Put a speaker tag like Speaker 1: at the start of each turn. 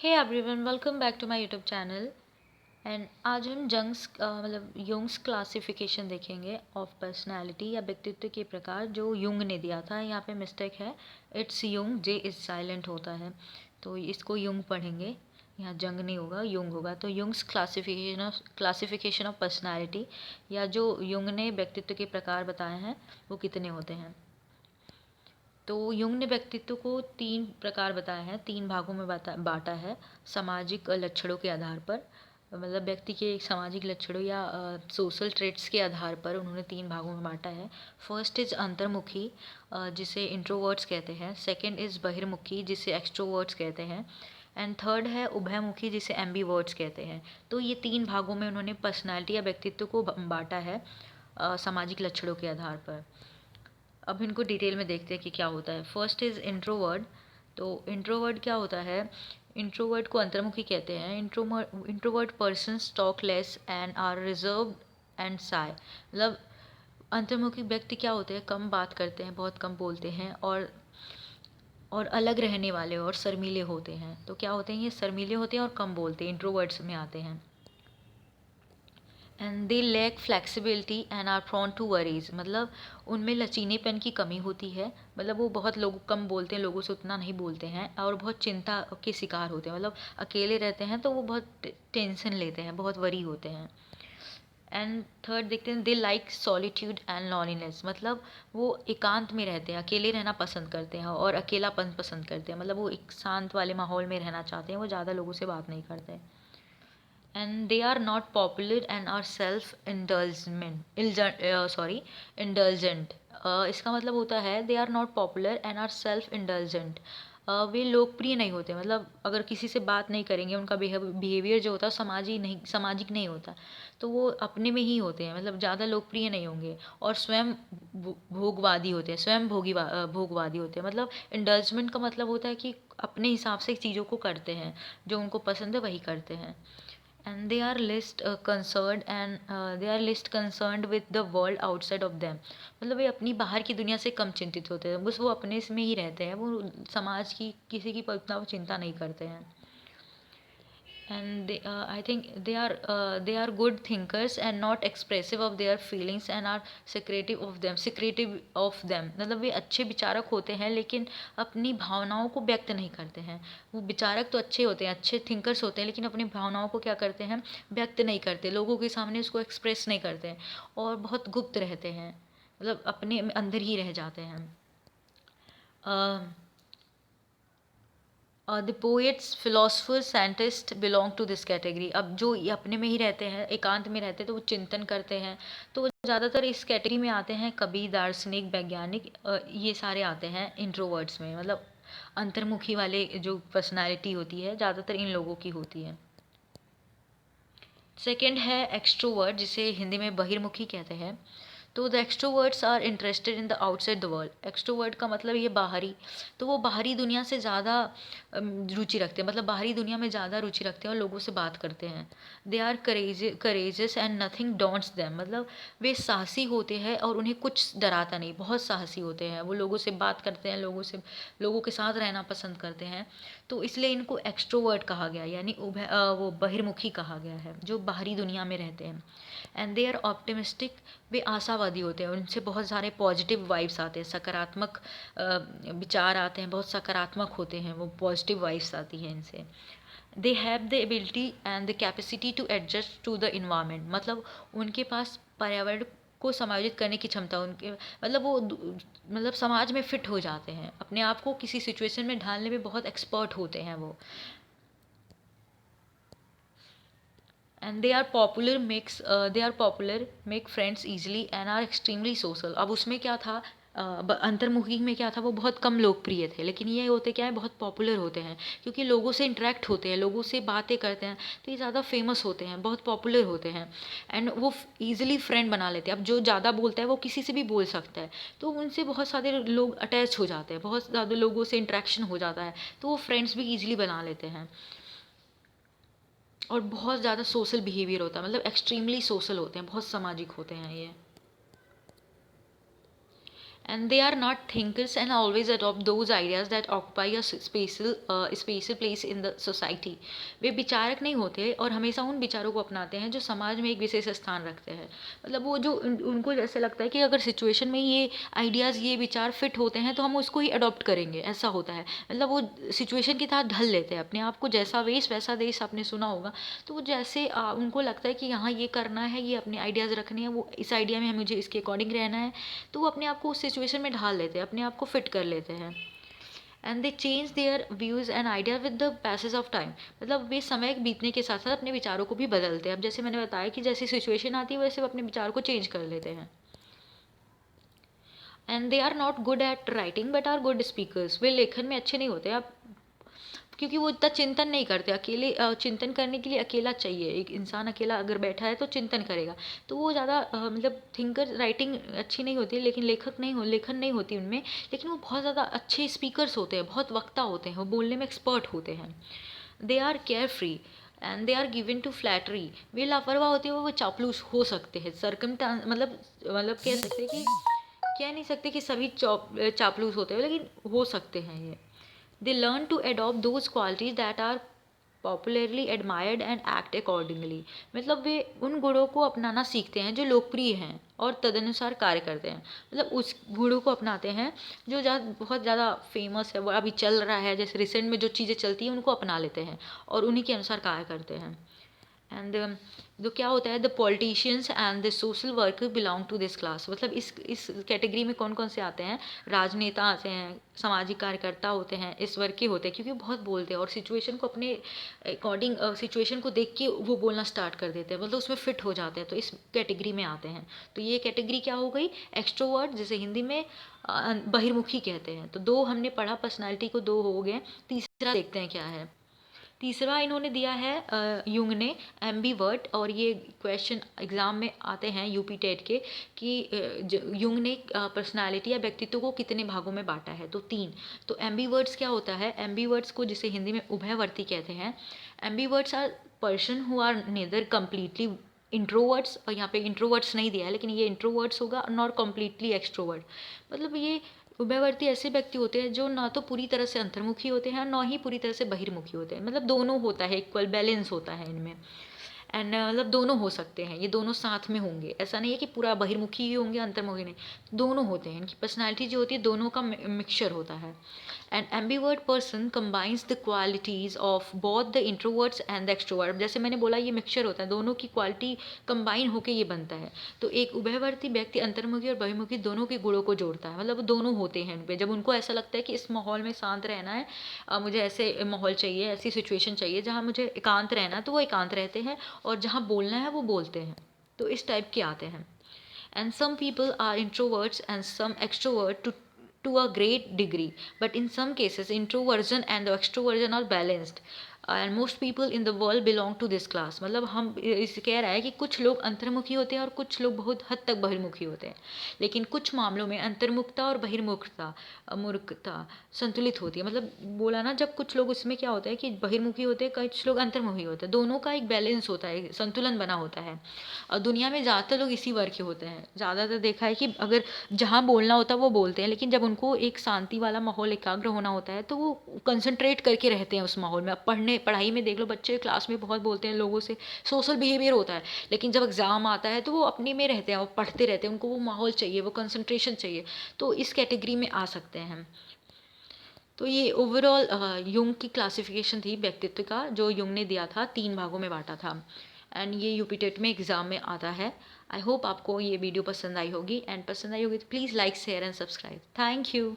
Speaker 1: Hey everyone, welcome back to my YouTube channel. And आज हम Jung's classification देखेंगे of personality या व्यक्तित्व के प्रकार जो युंग ने दिया था। यहाँ पे मिस्टेक है, it's Jung, J is silent होता है, तो इसको युंग पढ़ेंगे। यहाँ जंग नहीं होगा, युंग होगा। तो युंग्स क्लासिफिकेशन ऑफ पर्सनालिटी या जो युंग ने व्यक्तित्व के प्रकार बताए हैं वो कितने होते हैं। तो युंग ने व्यक्तित्व को 3 प्रकार बताया है, 3 भागों में बांटा है सामाजिक लक्षणों के आधार पर। मतलब व्यक्ति के सामाजिक लक्षणों या सोशल ट्रेट्स के आधार पर उन्होंने 3 भागों में बांटा है। फर्स्ट इज अंतर्मुखी, जिसे इंट्रोवर्ट्स कहते हैं। सेकंड इज बहिर्मुखी, जिसे एक्सट्रोवर्ट्स कहते हैं। एंड थर्ड है उभयमुखी, जिसे एम्बीवर्ट्स कहते हैं। तो ये 3 भागों में उन्होंने पर्सनालिटी या व्यक्तित्व को बांटा है सामाजिक लक्षणों के आधार पर। अब इनको डिटेल में देखते हैं कि क्या होता है। First is introvert. तो इंट्रोवर्ड क्या होता है? इंट्रोवर्ड को अंतर्मुखी कहते हैं। Introvert persons talk less and are reserved and shy. मतलब अंतर्मुखी व्यक्ति क्या होते हैं? कम बात करते हैं, बहुत कम बोलते हैं और अलग रहने वाले और शर्मीले होते हैं। तो क्या होते हैं? ये शर्मीले होते हैं और कम बोलते हैं, इंट्रोवर्ड्स में आते हैं। And they lack flexibility and are prone to worries. मतलब उनमें लचीलेपन की कमी होती है। मतलब वो बहुत लोग कम बोलते हैं, लोगों से उतना नहीं बोलते हैं और बहुत चिंता के शिकार होते हैं। मतलब अकेले रहते हैं तो वो बहुत टेंशन लेते हैं, बहुत वरी होते हैं। एंड थर्ड देखते हैं, they like solitude and loneliness. मतलब वो एकांत में रहते हैं, अकेले रहना पसंद करते हैं और अकेलापन पसंद करते हैं। मतलब वो एक शांत वाले माहौल में रहना चाहते हैं, वो ज़्यादा लोगों से बात नहीं करते। And they are not popular and are self indulgent. इसका मतलब होता है they are not popular and are self indulgent. वे लोकप्रिय नहीं होते। मतलब अगर किसी से बात नहीं करेंगे, उनका बिहेवियर जो होता है सामाजिक नहीं होता, तो वो अपने में ही होते हैं। मतलब ज़्यादा लोकप्रिय नहीं होंगे और स्वयं भोगवादी होते हैं, भोगवादी होते हैं। मतलब इंडल्जमेंट का मतलब होता है कि अपने हिसाब से चीज़ों को करते हैं, जो उनको पसंद है वही करते हैं। And they are least concerned with the world outside of them. मतलब वे अपनी बाहर की दुनिया से कम चिंतित होते हैं, बस वो अपने इसमें ही रहते हैं। वो समाज की किसी की उतना वो चिंता नहीं करते हैं। And I think they are good thinkers and not expressive of their feelings and are secretive of them. मतलब वे अच्छे विचारक होते हैं लेकिन अपनी भावनाओं को व्यक्त नहीं करते हैं। वो विचारक तो अच्छे होते हैं, अच्छे थिंकर्स होते हैं, लेकिन अपनी भावनाओं को क्या करते हैं? व्यक्त नहीं करते, लोगों के सामने उसको एक्सप्रेस नहीं करते हैं और बहुत गुप्त रहते हैं। मतलब अपने अंदर ही रह जाते हैं। The poets, philosophers, scientist belong to this category. अब जो ये अपने में ही रहते हैं, एकांत में रहते हैं, तो वो चिंतन करते हैं, तो वो ज़्यादातर इस कैटेगरी में आते हैं। कवि, दार्शनिक, वैज्ञानिक, ये सारे आते हैं इंट्रोवर्ट्स में। मतलब अंतर्मुखी वाले जो पर्सनालिटी होती है ज़्यादातर इन लोगों की होती है। सेकेंड है एक्सट्रोवर्ट, जिसे हिंदी में बहिर्मुखी कहते हैं। तो the extroverts are interested in the outside the world. Extrovert का मतलब ये बाहरी, तो वो बाहरी दुनिया से ज़्यादा रुचि रखते हैं। मतलब बाहरी दुनिया में ज़्यादा रुचि रखते हैं और लोगों से बात करते हैं। They are courageous and nothing daunts them. मतलब वे साहसी होते हैं और उन्हें कुछ डराता नहीं, बहुत साहसी होते हैं। वो लोगों से बात करते हैं, लोगों के साथ रहना पसंद करते हैं। तो इसलिए इनको एक्सट्रोवर्ट कहा गया, यानी वो बहिर्मुखी कहा गया है, जो बाहरी दुनिया में रहते हैं। एंड दे आर ऑप्टिमिस्टिक, वे आशावादी होते हैं, उनसे बहुत सारे पॉजिटिव वाइब्स आते हैं, सकारात्मक विचार आते हैं, बहुत सकारात्मक होते हैं, वो पॉजिटिव वाइब्स आती हैं इनसे। They have the ability and the capacity to adjust to the environment. मतलब उनके पास पर्यावरण को समायोजित करने की क्षमता, उनके मतलब वो मतलब समाज में फिट हो जाते हैं, अपने आप को किसी सिचुएशन में ढालने में बहुत एक्सपर्ट होते हैं वो। And they are popular, make friends easily and are extremely social. अब उसमें क्या था? अंतर्मुखी में क्या था? वो बहुत कम लोकप्रिय थे, लेकिन ये होते क्या है, बहुत पॉपुलर होते हैं, क्योंकि लोगों से इंटरेक्ट होते हैं, लोगों से बातें करते हैं, तो ये ज़्यादा फेमस होते हैं, बहुत पॉपुलर होते हैं। एंड वो ईजिली फ्रेंड बना लेते हैं। अब जो ज़्यादा बोलता है वो किसी से भी बोल सकता है, तो उनसे बहुत सारे लोग अटैच हो जाते हैं, बहुत ज़्यादा लोगों से इंटरेक्शन हो जाता है, तो वो फ्रेंड्स भी ईजिली बना लेते हैं। और बहुत ज़्यादा सोशल बिहेवियर होता है, मतलब एक्सट्रीमली सोशल होते हैं, बहुत सामाजिक होते हैं ये। and they are not thinkers and always adopt those ideas that occupy a spatial place in the society. वे विचारक नहीं होते और हमेशा उन विचारों को अपनाते हैं जो समाज में एक विशेष स्थान रखते हैं। मतलब वो जो उनको जैसे लगता है कि अगर सिचुएशन में ये आइडियाज़ ये विचार फिट होते हैं तो हम उसको ही अडॉप्ट करेंगे, ऐसा होता है। मतलब वो सिचुएशन के तहत ढल लेते हैं अपने आप को, जैसा वेश वैसा देश आपने सुना होगा। तो वो जैसे उनको लगता है कि यहाँ ये करना है, ये अपने आइडियाज़ रखने हैं, वो इस आइडिया में मुझे इसके अकॉर्डिंग रहना है, तो वो अपने आप को उस सिचुएशन में ढाल लेते हैं, अपने आप को फिट कर लेते हैं। And they change their views and idea with the passage of time. मतलब वे समय बीतने के साथ साथ अपने विचारों को भी बदलते हैं। अब जैसे मैंने बताया कि जैसी सिचुएशन आती है वैसे वो अपने विचार को चेंज कर लेते हैं। And they are not good at writing but are good speakers. वे लेखन में अच्छे नहीं होते अब, क्योंकि वो इतना चिंतन नहीं करते। अकेले चिंतन करने के लिए अकेला चाहिए। एक इंसान अकेला अगर बैठा है तो चिंतन करेगा, तो वो ज़्यादा मतलब थिंकर, राइटिंग अच्छी नहीं होती लेकिन लेखन नहीं होती उनमें, लेकिन वो बहुत ज़्यादा अच्छे स्पीकर्स होते हैं, बहुत वक्ता होते हैं, वो बोलने में एक्सपर्ट होते हैं। They are carefree and they are given to flattery. वे लापरवाह होते हैं, वो चापलूस हो सकते हैं। मतलब कह सकते हैं कि, कह नहीं सकते कि सभी चापलूस होते हैं, लेकिन हो सकते हैं ये। They learn to adopt those qualities that are popularly admired and act accordingly. मतलब वे उन गुणों को अपनाना सीखते हैं जो लोकप्रिय हैं और तदनुसार कार्य करते हैं। मतलब उस गुणों को अपनाते हैं जो बहुत ज़्यादा फेमस है, वो अभी चल रहा है, जैसे रिसेंट में जो चीज़ें चलती हैं उनको अपना लेते हैं और उन्हीं के अनुसार कार्य करते हैं। एंड जो क्या होता है, the politicians and the social worker belong to this class. मतलब इस कैटेगरी में कौन कौन से आते हैं? राजनेता आते हैं, सामाजिक कार्यकर्ता होते हैं, इस वर्ग के होते हैं, क्योंकि बहुत बोलते हैं और सिचुएशन को अपने अकॉर्डिंग, सिचुएशन को देख के वो बोलना स्टार्ट कर देते हैं, मतलब उसमें फिट हो जाते हैं, तो इस कैटेगरी में आते हैं। तो ये कैटेगरी क्या हो गई? एक्सट्रोवर्ट, जिसे हिंदी में बहिर्मुखी कहते हैं। तो दो हमने पढ़ा, पर्सनैलिटी को दो हो गए। तीसरा देखते हैं क्या है। तीसरा इन्होंने दिया है युंग ने, एम्बीवर्ट। और ये क्वेश्चन एग्ज़ाम में आते हैं यूपी टेट के, कि युंग ने पर्सनालिटी या व्यक्तित्व को कितने भागों में बांटा है? तो 3। तो एम्बीवर्ट्स क्या होता है? एम्बीवर्ट्स को जिसे हिंदी में उभयवर्ती कहते हैं। Ambiverts are person who are neither completely introverts, और यहाँ पे इंट्रोवर्ट्स नहीं दिया है लेकिन ये इंट्रोवर्ट्स होगा, नॉर कम्प्लीटली एक्सट्रोवर्ट। मतलब ये उभयवर्ती ऐसे व्यक्ति होते हैं जो ना तो पूरी तरह से अंतर्मुखी होते हैं, ना ही पूरी तरह से बहिर्मुखी होते हैं। मतलब दोनों होता है, इक्वल बैलेंस होता है इनमें। एंड मतलब दोनों हो सकते हैं, ये दोनों साथ में होंगे। ऐसा नहीं है कि पूरा बहिर्मुखी ही होंगे, अंतर्मुखी नहीं, दोनों होते हैं। इनकी पर्सनैलिटी जो होती है दोनों का मिक्सचर होता है। An ambivert person combines the qualities of both the introverts and the extrovert. जैसे मैंने बोला ये मिक्सचर होता है, दोनों की क्वालिटी कंबाइन होकर ये बनता है। तो एक उभयवर्ती व्यक्ति अंतर्मुखी और बहिर्मुखी दोनों के गुणों को जोड़ता है। मतलब दोनों होते हैं इनपे। जब उनको ऐसा लगता है कि इस माहौल में शांत रहना है, मुझे ऐसे माहौल चाहिए, ऐसी सिचुएशन चाहिए जहाँ मुझे एकांत रहना है, तो वो एकांत रहते हैं, और जहाँ बोलना है वो बोलते हैं। तो इस टाइप के आते हैं। And some people are introverts and some extrovert to a great degree, but in some cases introversion and the extroversion are balanced, and most people in the world belong to this class। मतलब हम इस कह रहा है कि कुछ लोग अंतर्मुखी होते हैं और कुछ लोग बहुत हद तक बहिर्मुखी होते हैं, लेकिन कुछ मामलों में अंतर्मुखता और मूर्खता संतुलित होती है। मतलब बोला ना, जब कुछ लोग उसमें क्या होता है कि बहिर्मुखी होते हैं, कुछ लोग अंतर्मुखी होते हैं, दोनों का एक बैलेंस होता है, संतुलन बना होता है। और दुनिया में ज़्यादातर लोग इसी वर्ग के होते हैं। ज़्यादातर देखा है कि अगर जहाँ बोलना होता है वो बोलते हैं, लेकिन जब उनको एक शांति वाला माहौल, एकाग्र होना होता है, तो वो कंसंट्रेट करके रहते हैं उस माहौल में। अब पढ़ाई में देख लो, बच्चे क्लास में बहुत बोलते हैं, लोगों से सोशल बिहेवियर होता है, लेकिन जब एग्ज़ाम आता है तो वो अपने में रहते हैं, वो पढ़ते रहते हैं, उनको वो माहौल चाहिए, वो कंसंट्रेशन चाहिए। तो इस कैटेगरी में आ सकते हैं हम। तो ये ओवरऑल युंग की क्लासिफिकेशन थी व्यक्तित्व का, जो युंग ने दिया था, 3 भागों में बांटा था। एंड ये यूपी टेट में एग्ज़ाम में आता है। आई होप आपको ये वीडियो पसंद आई होगी, एंड पसंद आई होगी तो please like, share and subscribe. Thank you.